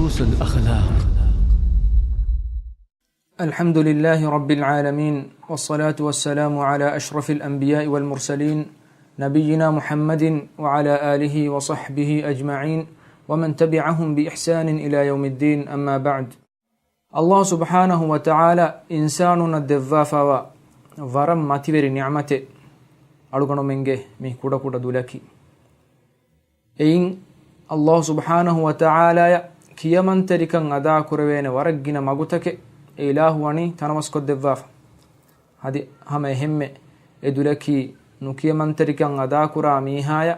دروس الأخلاق. الحمد لله رب العالمين والصلاة والسلام على أشرف الأنبياء والمرسلين نبينا محمد وعلى آله وصحبه أجمعين ومن تبعهم بإحسان إلى يوم الدين. أما بعد. الله سبحانه وتعالى إنساننا الدفافا ورم ماتيور نعمته ألغنو منجه مي كودا كودا دولكي إن الله سبحانه وتعالى كيمن تركن أدا كروين ورقنا مغتك إله واني تنمسكو الدفاف هذه هم هم إدولكي نكيمن تركن أدا كرا ميهايا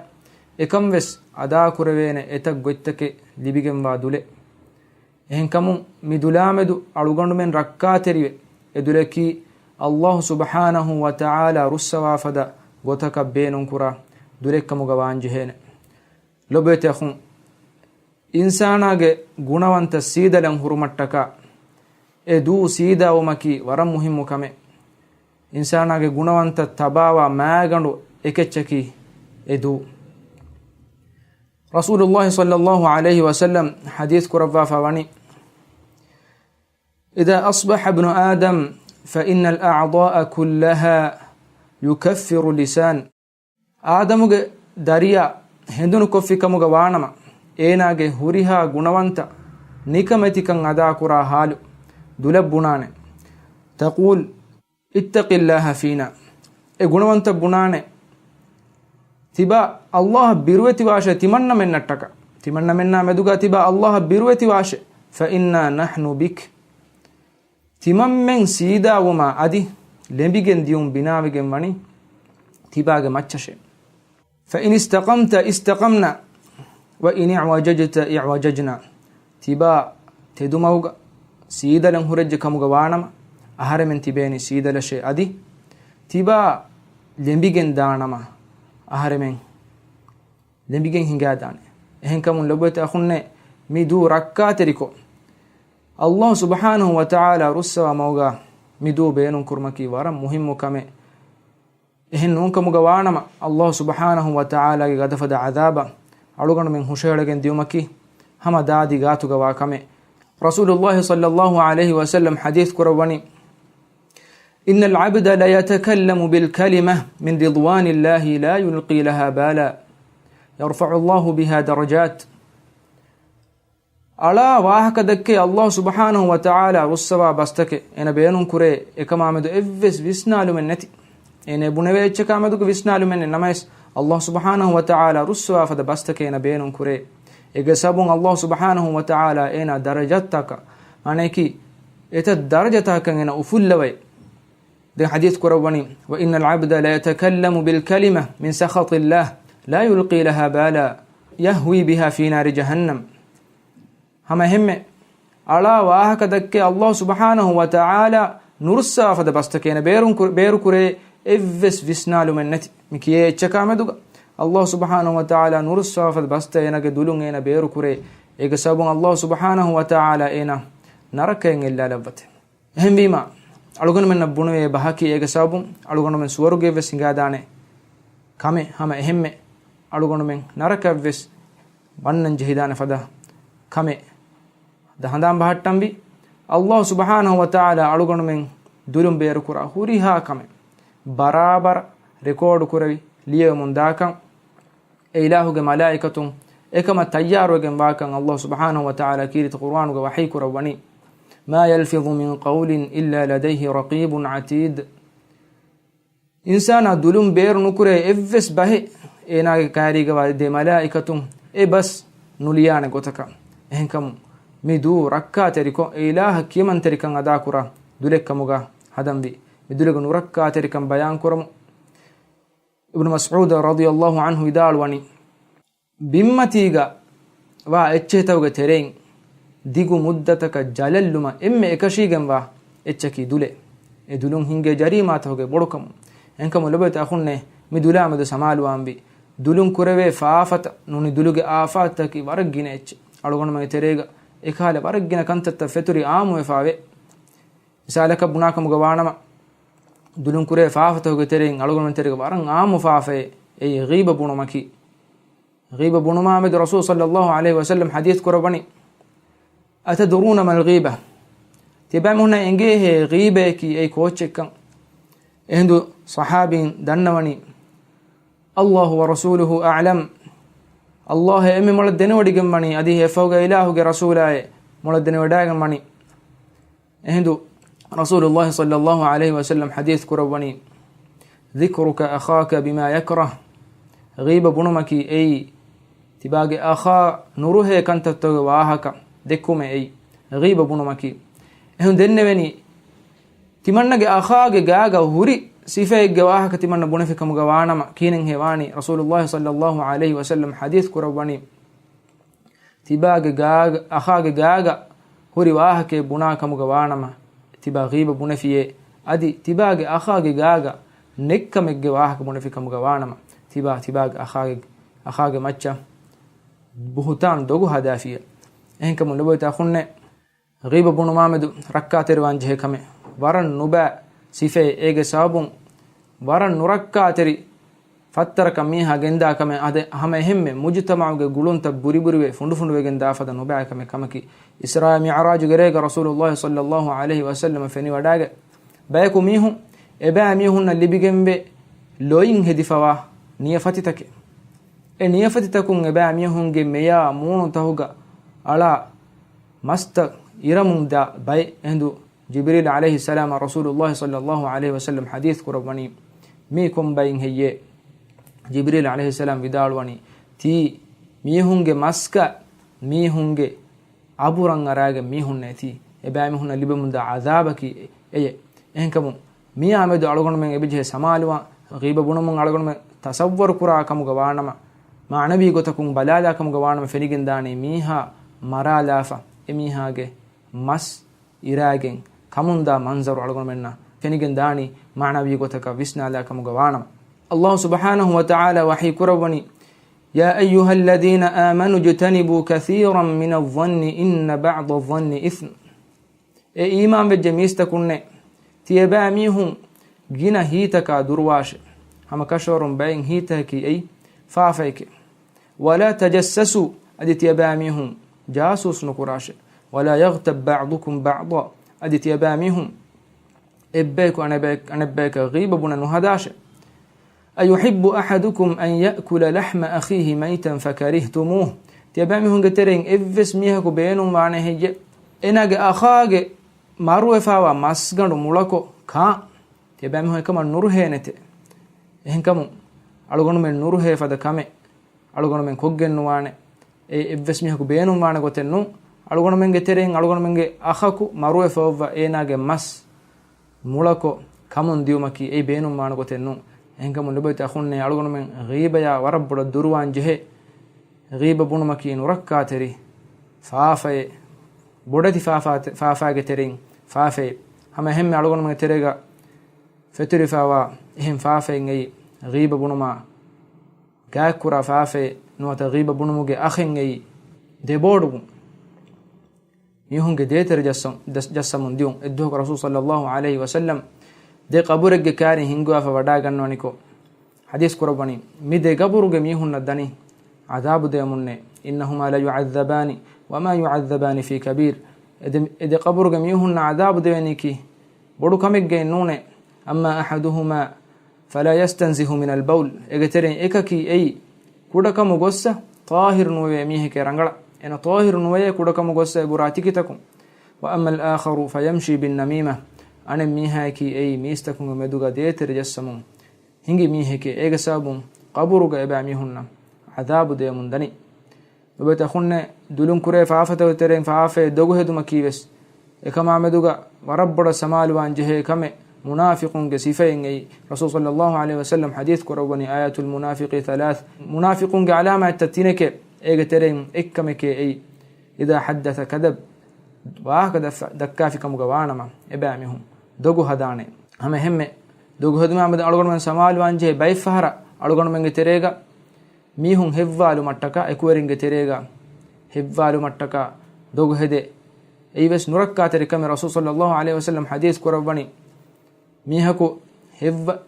إكم وس أدا كروين إتك غتك لبيجن وادولة إهن كمون مدولامدو ألغنو من ركاتري إدولكي الله سبحانه وتعالى رسوا فدا غتك بينن كرا دولك مغوان جهنه لبيت أخون إنساناගේ ගුණවන්ත සීදලන් හුරුමට්ටක දූ සීදාවමකි වරම් මුහිම්මු කමෙ ඉන්සානාගේ ගුණවන්ත තබාවා මෑගඬු එකෙච්චකි දූ රසූලුල්ලාහ් සල්ලල්ලාහු අලයිහි වසල්ලම් හදීස් කුරවා ෆවනි إذا أصبح ابن آدم فإن الأعضاء كلها يكفر اللسان آدمගේ දරියා හෙඳුණු කොෆිකමුග වානම ඒනාගේ හුරිහා ගුණවන්ත නිකමැතිකන් අදා කුරා හාලු දුලබ්බුනානේ තකූල් ඉත්තකිල්ලාහ ෆීනා ඒ ගුණවන්ත බුනානේ තිබා අල්ලාහ් බිරුවති වාෂේ තිමන්න මෙන්නට්ටක තිමන්න මෙන්නා මෙදුගා තිබා අල්ලාහ් බිරුවති වාෂේ ෆඉන්නා නහ්නු බික් තිමම්මෙන් සීදාවුමා අදි ලෙඹිගෙන් දියුම් බිනාවිගෙන් වනි තිබාගේ මච්චෂේ فإن استقمت استقمنا وإن اعوججت اعوججنا تبا تدموغ سيدلن هرج كمغ وانم أهرمن تبيني سيدل شيء أدي تبا لمبيجن دانما أهرمن لمبيجن هنگا دانه إهن كمون لبوت أخونه ميدو ركاتريكو الله سبحانه وتعالى رسوا موغا ميدو بينن كرمكي ورم مهم كمه إهن نونك مغوانما الله سبحانه وتعالى غدفد عذابا ألغن من هشيرغن ديومكي هم دادي غاتو غواكمه رسول الله صلى الله عليه وسلم حديث كرواني إن العبد لا يتكلم بالكلمة من رضوان الله لا يلقي لها بالا يرفع الله بها درجات ألا واهك دكي الله سبحانه وتعالى والسوا بستك أنا بينون كري إكمامدو إفس ويسنالو من نتي إن بنوي إتشكامدوك ويسنالو من نمايس الله سبحانه وتعالى رسوا فد بستكينا بينهم كري إجسابون الله سبحانه وتعالى إنا درجتك معناكي إتا درجتك إنا أفلوي ده حديث كرواني وإن العبد لا يتكلم بالكلمة من سخط الله لا يلقي لها بالا يهوي بها في نار جهنم هم هم ألا واهك دك الله سبحانه وتعالى نرسا فد بستكينا بيرو كري إفس ويسنالو من نتي مكيه چكامدوغا الله سبحانه وتعالى نرسا فد بستا ينك دولون ينا بيرو كوري ايغا سابون الله سبحانه وتعالى اينا نركين إلا لبت هم بيما ألغن من نبونوه بحكي ايغا سابون ألغن من سوروغي وسنگا دانه كامي هم اهم ألغن من نركا وس ونن جهدان فدا كامي دهندان بحطن بي الله سبحانه وتعالى ألغن من دولون بيرو كورا هوريها كامي برابر ريكورد كروي ليه منداكن إلهه ملائكة إكما تيار وجن باكن الله سبحانه وتعالى كيرت قرآن وحي كرواني ما يلفظ من قول إلا لديه رقيب عتيد إنسان دلوم بير نكره إفس به إنا كاري دي ملائكة بس نليان قتك إنكم مدو ركات ريكو إله كيمن تركن أداكرا دلك مغا هدم بي مدلك نركات ريكن بيان كرم ابن مسعود رضي الله عنه يدال وني بمتيغا وا اچتوغ ترين ديغو مدتك جللما ام اكشيغن وا اچكي دوله ادولون هنگه جريمات هوگه بڑکم انكم لبت اخونه مدولا مد سمالو امبي دولون كروي فافت نوني دولوگه آفات تكي ورگين اچ algon me terega ekale ورگين كنتت فتري آمو فاوي misalaka bunakam gawanama dulun kure faafatoge tereng algon men terega waran aamu faafe ei ghiba bunumaki ghiba bunuma med rasul sallallahu alaihi wasallam hadith korabani أتدرون ما الغيبة تبام هنا إنجيه غيبة كي أي كوتشكم هندو صحابي دنوني الله ورسوله أعلم الله أمي مولدني وديجمني أديه فوق إلهه رسوله مولدني وداجمني هندو رسول الله صلى الله عليه وسلم حديث كربني ذكرك أخاك بما يكره غيبة بنمكي أي تباقي أخا نروه كنت تواهك دكوم أي غيبة بنمكي هن دنوني تمنى أخاك جاجا هوري صفة جواهك تمنى بنفكم جوانما كينن هواني رسول الله صلى الله عليه وسلم حديث كربني تباقي جاجا أخاك جاجا هوري واهك بناكم جوانما تبا غيبة بنفيه أدي تباقي أخاك جاجا نكم جواهك بنفكم جوانما تباقي أخاك متشا بهتان دوغو هدافية إنكم نبوي تأخذنا غيبة بنو مامدو ركعت روانجه كمه ورن نبا صفة إيجا سابون ورن نركعتري فتر كميها جندا كمه هذا هم هم مجتمع جلون تبوري بوري فندو فندو جندا فدا نبا كمه كمكي إسراء معراج غريغ رسول الله صلى الله عليه وسلم فني وداغ بايكو ميهم إبا ميهن اللي بيجنب لوين هدفوا نيفتتك نيفتتكم إبا ميهن جميا مون تهوغا على مست يرمم دا باي هندو جبريل عليه السلام رسول الله صلى الله عليه وسلم حديث كرباني ميكم باين هي جبريل عليه السلام بدالواني تي ميهنج مسكا ميهنج أبوران أراج ميهن نتي إبا ميهن لبمن دا عذابك إيه إنكم مي عمدو على من إبجه سمالوا غيبة بنو من على من تصور كرا كم جوانما مع نبي قتكم بلالا كم جوانما فنيجن داني ميها مرا لافا إميها جه مس إراجن كمون دا منظر على منا فنيجن داني مع نبي قتك ويسنا لا كم جوانما الله سبحانه وتعالى وحي كربني يا أيها الذين آمنوا اجتنبوا كثيرا من الظن إن بعض الظن إثم إيمان بجميستكن تيباميهم جنا هيتك درواش هم كشور بين هيتك أي فافيك ولا تجسسوا أدي تيباميهم جاسوس نقراش ولا يغتب بعضكم بعضا أدي تيباميهم إبيك أنا بيك غيب بنا نهداش أيحب أحدكم أن يأكل لحم أخيه ميتا فكرهتموه تيباميهم قترين إفس ميهك بينهم معنى هي إنك أخاك مروفاوا مسغندو مولكو كا تيباميهم كما نورهينته එහෙන්කම අලුගොණු මෙන් නුරුහේ ෆද කමෙ අලුගොණු මෙන් කොග්ගෙන්නු වානේ ඒ එව්වස් මිහකු බේනුම් වානේ ගොතෙන්නු අලුගොණු මෙන්ගේ තෙරෙන් අලුගොණු මෙන්ගේ අහකු මරුවේ ෆවව ඒනාගේ මස් මුලකෝ කමුන් දියුමකි ඒ බේනුම් වානේ ගොතෙන්නු එහෙන්කම නුබයිත අඛුන්නේ අලුගොණු මෙන් ගීබයා වරබ්බඩ දුරුවාන් ජෙහෙ ගීබ බුණුමකි නුරක්කා තෙරි ෆාෆේ බොඩති ෆාෆාගේ තෙරින් ෆාෆේ හැම හැම අලුගොණු මෙන් තෙරේගා فتري فوا هم فافين أي غيبة بنوما كاكورا فافي نوات غيبة بنومو أخين أي دبورو يهون ديتر جسمون ديون ادوك رسول صلى الله عليه وسلم دي قبورك كاري هنگوا فوداغن نونيكو حديث قرباني ميدي قبورك ميهون نداني عذاب ديمون إنهما لا يعذبان وما يعذبان في كبير إذا قبورك ميهون عذاب دينيكي بودو كمك جينونه أما أحدهما فلا يستنزه من البول إجترين إككي أي كودكم غصة طاهر نوي ميهك رنجلا إن طاهر نوي كودكم غصة براتيكتكم وأما الآخر فيمشي بالنميمة أنا ميهكي أي ميستكم مدوغا ديتر جسمون هنجي ميهك إجسابون قبرك إباميهن عذاب ديمون دني وبتخون دولون كره فافته وترين فافه دوغه دمكيبس إكما مدوغا وربّر السمال وانجه كم منافق كسيفين أي رسول صلى الله عليه وسلم حديث كرواني آيات المنافق ثلاث منافق علامة التتينك إيجترين إكمك أي إذا حدث كذب وهكذا دكافكم جوانما إبامهم دوغو هداني هم دوغو هدما مد ألغون من سمال وانجه بيفهر ألغون من جتريجا ميهم هفوالو متكا إكورين جتريجا هفوالو متكا دوغو هدي أيوس نركاتري كم رسول صلى الله عليه وسلم حديث كرواني ميهكو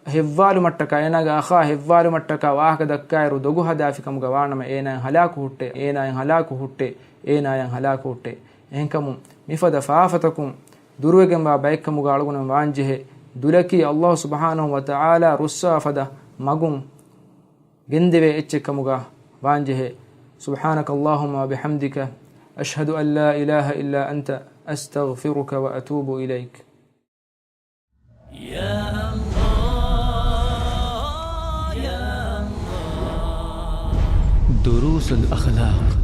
هفوالو متكا إناغ أخا هفوالو متكا وهكذا دكايرو دوغو هدافكم جوانما إينا هلاكو هوتة إينا هلاكو هوتة إينا هلاكو هوتة ehkamu mifada faafatakum durwegen ba baykkamu ga algunan wanjehe dulaki Allah subhanahu wa ta'ala russa fada magum gendeve echekamu ga wanjehe subhanaka allahumma bihamdika ashhadu an la ilaha illa anta astaghfiruka wa atubu ilayk. يا الله يا الله. دروس الأخلاق